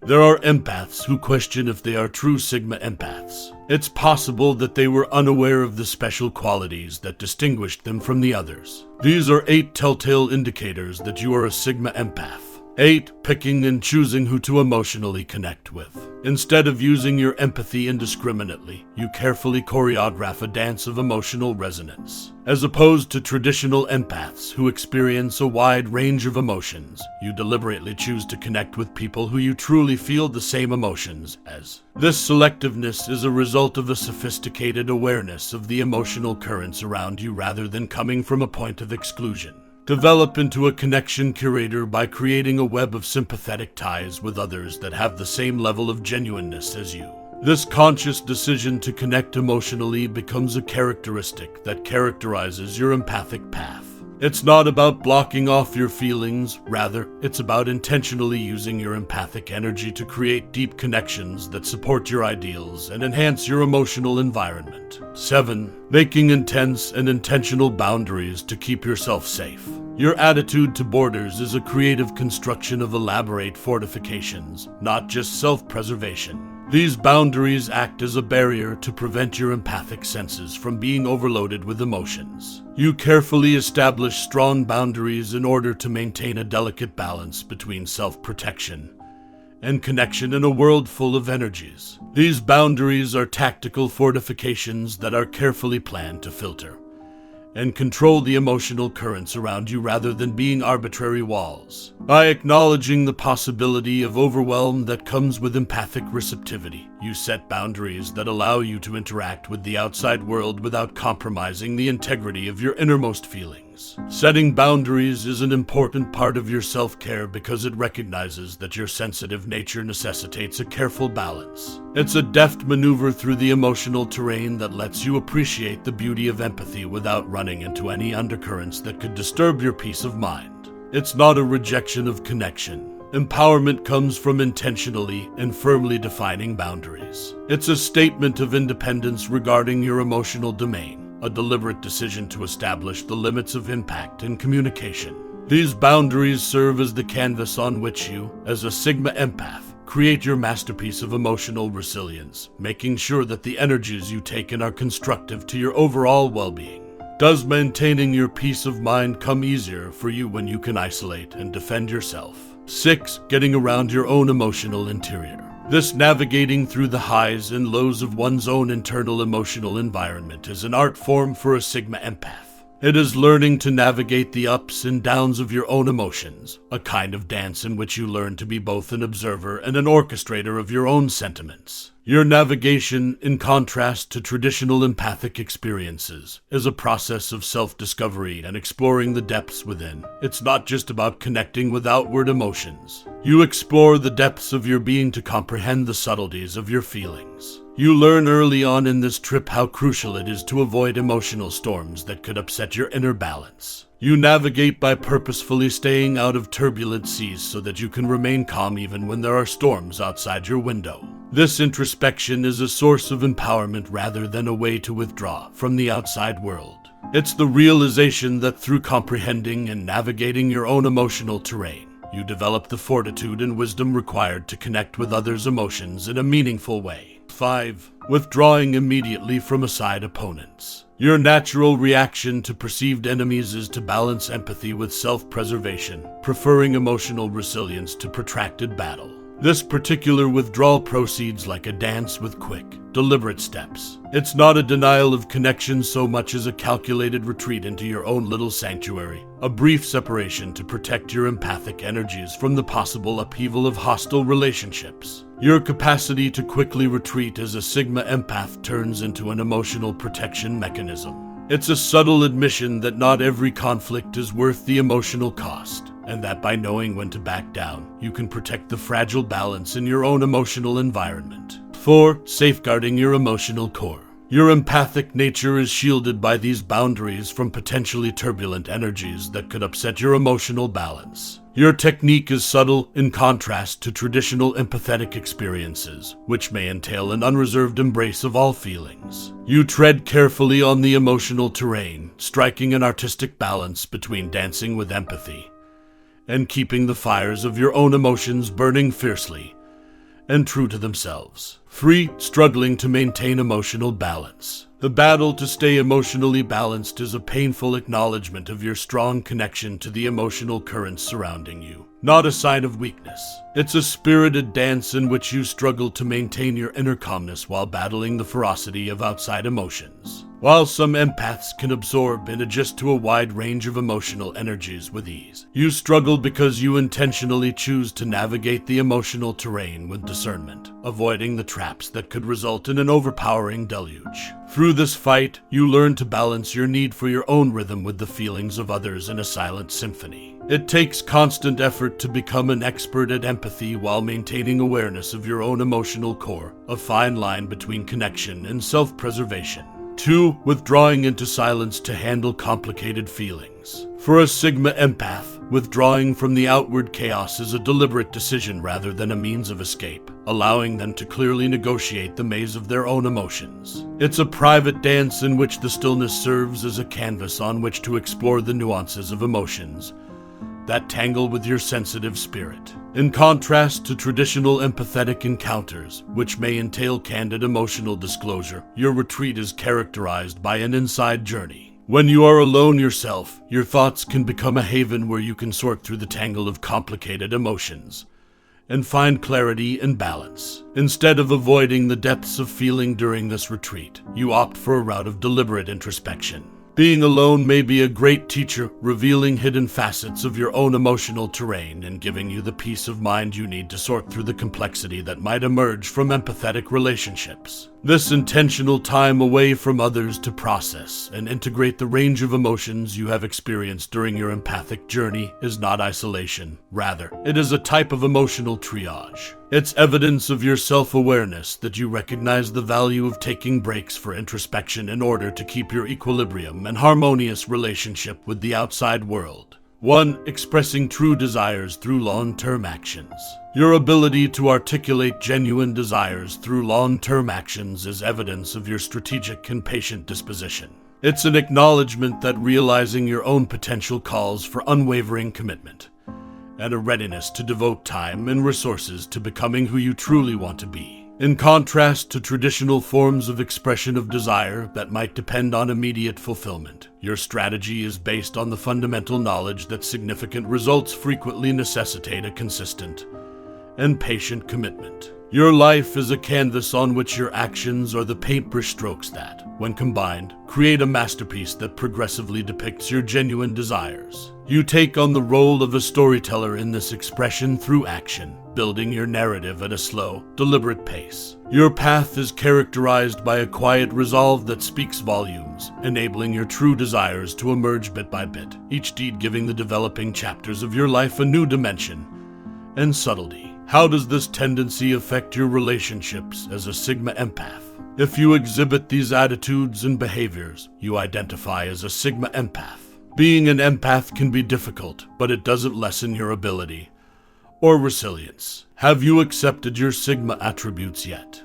There are empaths who question if they are true Sigma empaths. It's possible that they were unaware of the special qualities that distinguished them from the others. These are 8 telltale indicators that you are a Sigma empath. 8. Picking and choosing who to emotionally connect with. Instead of using your empathy indiscriminately, you carefully choreograph a dance of emotional resonance. As opposed to traditional empaths who experience a wide range of emotions, you deliberately choose to connect with people who you truly feel the same emotions as. This selectiveness is a result of a sophisticated awareness of the emotional currents around you rather than coming from a point of exclusion. Develop into a connection curator by creating a web of sympathetic ties with others that have the same level of genuineness as you. This conscious decision to connect emotionally becomes a characteristic that characterizes your empathic path. It's not about blocking off your feelings, rather, it's about intentionally using your empathic energy to create deep connections that support your ideals and enhance your emotional environment. 7. Making intense and intentional boundaries to keep yourself safe. Your attitude to borders is a creative construction of elaborate fortifications, not just self-preservation. These boundaries act as a barrier to prevent your empathic senses from being overloaded with emotions. You carefully establish strong boundaries in order to maintain a delicate balance between self-protection and connection in a world full of energies. These boundaries are tactical fortifications that are carefully planned to filter and control the emotional currents around you rather than being arbitrary walls. By acknowledging the possibility of overwhelm that comes with empathic receptivity, you set boundaries that allow you to interact with the outside world without compromising the integrity of your innermost feelings. Setting boundaries is an important part of your self-care because it recognizes that your sensitive nature necessitates a careful balance. It's a deft maneuver through the emotional terrain that lets you appreciate the beauty of empathy without running into any undercurrents that could disturb your peace of mind. It's not a rejection of connection. Empowerment comes from intentionally and firmly defining boundaries. It's a statement of independence regarding your emotional domain, a deliberate decision to establish the limits of impact and communication. These boundaries serve as the canvas on which you, as a Sigma empath, create your masterpiece of emotional resilience, making sure that the energies you take in are constructive to your overall well-being. Does maintaining your peace of mind come easier for you when you can isolate and defend yourself? 6. Getting around your own emotional interior. This navigating through the highs and lows of one's own internal emotional environment is an art form for a Sigma empath. It is learning to navigate the ups and downs of your own emotions, a kind of dance in which you learn to be both an observer and an orchestrator of your own sentiments. Your navigation, in contrast to traditional empathic experiences, is a process of self-discovery and exploring the depths within. It's not just about connecting with outward emotions. You explore the depths of your being to comprehend the subtleties of your feelings. You learn early on in this trip how crucial it is to avoid emotional storms that could upset your inner balance. You navigate by purposefully staying out of turbulent seas so that you can remain calm even when there are storms outside your window. This introspection is a source of empowerment rather than a way to withdraw from the outside world. It's the realization that through comprehending and navigating your own emotional terrain, you develop the fortitude and wisdom required to connect with others' emotions in a meaningful way. 5. Withdrawing immediately from aside opponents. Your natural reaction to perceived enemies is to balance empathy with self-preservation, preferring emotional resilience to protracted battle. This particular withdrawal proceeds like a dance with quick, deliberate steps. It's not a denial of connection so much as a calculated retreat into your own little sanctuary, a brief separation to protect your empathic energies from the possible upheaval of hostile relationships. Your capacity to quickly retreat as a Sigma empath turns into an emotional protection mechanism. It's a subtle admission that not every conflict is worth the emotional cost, and that by knowing when to back down, you can protect the fragile balance in your own emotional environment. 4. Safeguarding your emotional core. Your empathic nature is shielded by these boundaries from potentially turbulent energies that could upset your emotional balance. Your technique is subtle in contrast to traditional empathetic experiences, which may entail an unreserved embrace of all feelings. You tread carefully on the emotional terrain, striking an artistic balance between dancing with empathy and keeping the fires of your own emotions burning fiercely and true to themselves. 3. Struggling to maintain emotional balance. The battle to stay emotionally balanced is a painful acknowledgement of your strong connection to the emotional currents surrounding you. Not a sign of weakness. It's a spirited dance in which you struggle to maintain your inner calmness while battling the ferocity of outside emotions. While some empaths can absorb and adjust to a wide range of emotional energies with ease, you struggle because you intentionally choose to navigate the emotional terrain with discernment, avoiding the traps that could result in an overpowering deluge. Through this fight, you learn to balance your need for your own rhythm with the feelings of others in a silent symphony. It takes constant effort to become an expert at empathy while maintaining awareness of your own emotional core, a fine line between connection and self-preservation. 2. Withdrawing into silence to handle complicated feelings. For a Sigma empath, withdrawing from the outward chaos is a deliberate decision rather than a means of escape, allowing them to clearly negotiate the maze of their own emotions. It's a private dance in which the stillness serves as a canvas on which to explore the nuances of emotions that tangle with your sensitive spirit. In contrast to traditional empathetic encounters, which may entail candid emotional disclosure, your retreat is characterized by an inside journey. When you are alone yourself, your thoughts can become a haven where you can sort through the tangle of complicated emotions and find clarity and balance. Instead of avoiding the depths of feeling during this retreat, you opt for a route of deliberate introspection. Being alone may be a great teacher, revealing hidden facets of your own emotional terrain and giving you the peace of mind you need to sort through the complexity that might emerge from empathetic relationships. This intentional time away from others to process and integrate the range of emotions you have experienced during your empathic journey is not isolation. Rather, it is a type of emotional triage. It's evidence of your self-awareness that you recognize the value of taking breaks for introspection in order to keep your equilibrium and harmonious relationship with the outside world. 1. Expressing true desires through long-term actions. Your ability to articulate genuine desires through long-term actions is evidence of your strategic and patient disposition. It's an acknowledgement that realizing your own potential calls for unwavering commitment and a readiness to devote time and resources to becoming who you truly want to be. In contrast to traditional forms of expression of desire that might depend on immediate fulfillment, your strategy is based on the fundamental knowledge that significant results frequently necessitate a consistent and patient commitment. Your life is a canvas on which your actions are the paintbrush strokes that, when combined, create a masterpiece that progressively depicts your genuine desires. You take on the role of a storyteller in this expression through action, building your narrative at a slow, deliberate pace. Your path is characterized by a quiet resolve that speaks volumes, enabling your true desires to emerge bit by bit, each deed giving the developing chapters of your life a new dimension and subtlety. How does this tendency affect your relationships as a Sigma empath? If you exhibit these attitudes and behaviors, you identify as a Sigma empath. Being an empath can be difficult, but it doesn't lessen your ability or resilience. Have you accepted your Sigma attributes yet?